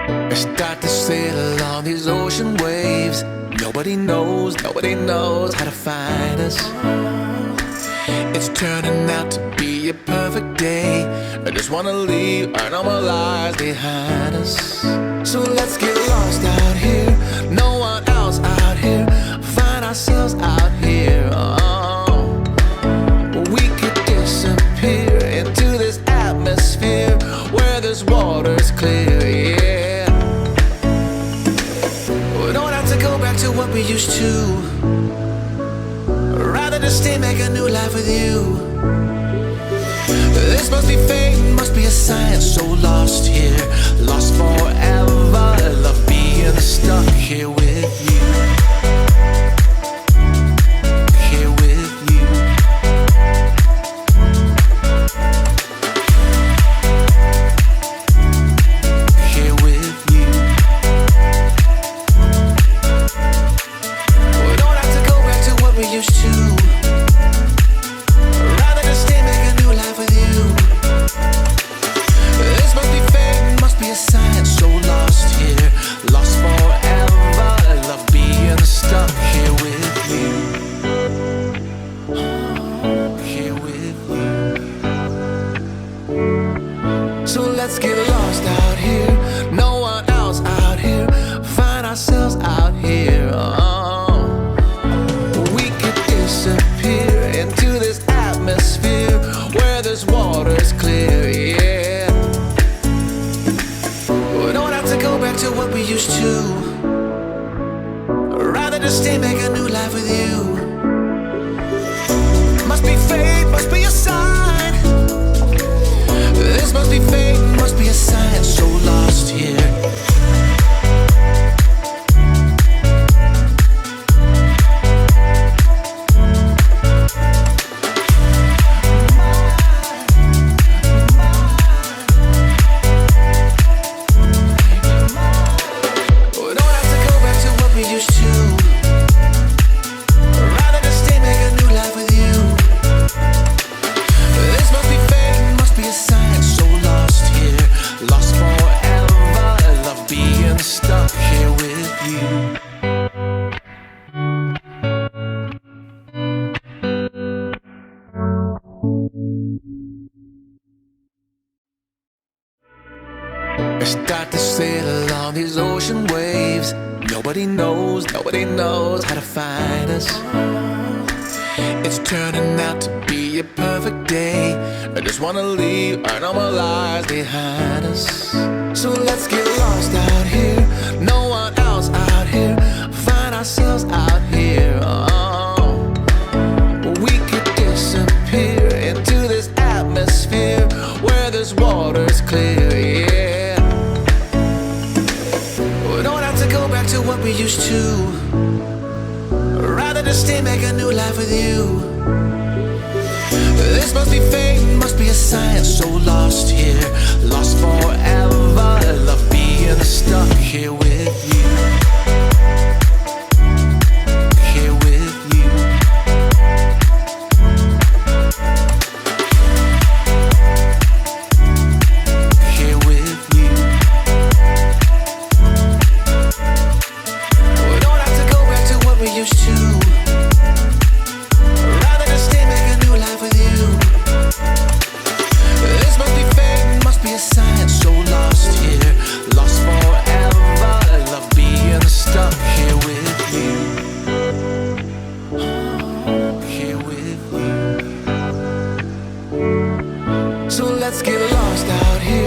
I start to sail along these ocean waves. Nobody knows how to find us. It's turning out to be a perfect day. I just wanna leave our normal lives behind us. So let's get lost out here, no one else out here. Find ourselves out here. Oh, we could disappear into this atmosphere where this water's clear, yeah. We don't have to go back to what we used to. Rather just stay, make a new life with you. This must be fate, must be a sign. So lost here, lost forever. Love being stuck here with you. Here with you. Here with you. We don't have to go back to what we used to. Rather just stay, make a new life with you. This must be fate, must be a sign. So lost here, lost forever. Love being stuck here with you. Here with you. So let's get lost out here, no one else out here. Find ourselves out here. Oh, we could disappear into this atmosphere where this water's clear, yeah. We don't have to go back to what we used to. Rather just stay, make a new life with you. Must be fate, must be a sign. This must be fate, must be a sign. So lost here. We don't have to go back to what we used to. Rather just stay, make a new life with you. This must be fate, must be a sign. So lost here, lost forever. Love being stuck here with you. I start to sail along these ocean waves. Nobody knows how to find us. It's turning out to be a perfect day. I just wanna leave our normal lives behind us. So let's get lost out here, no one else out here. Find ourselves out here. Oh, we could disappear into this atmosphere where this water's clear, yeah. We don't have to go back to what we used to. Rather just stay, make a new life with you. This must be fate, must be a sign. So lost here, lost forever. Love being stuck here with you. Here with you. Here with you. We don't have to go back to what we used to. Rather just stay, make a new life with you. This must be fate, must be a sign. So lost here, lost forever. Love being stuck here with you. Here with you. So let's get lost out here,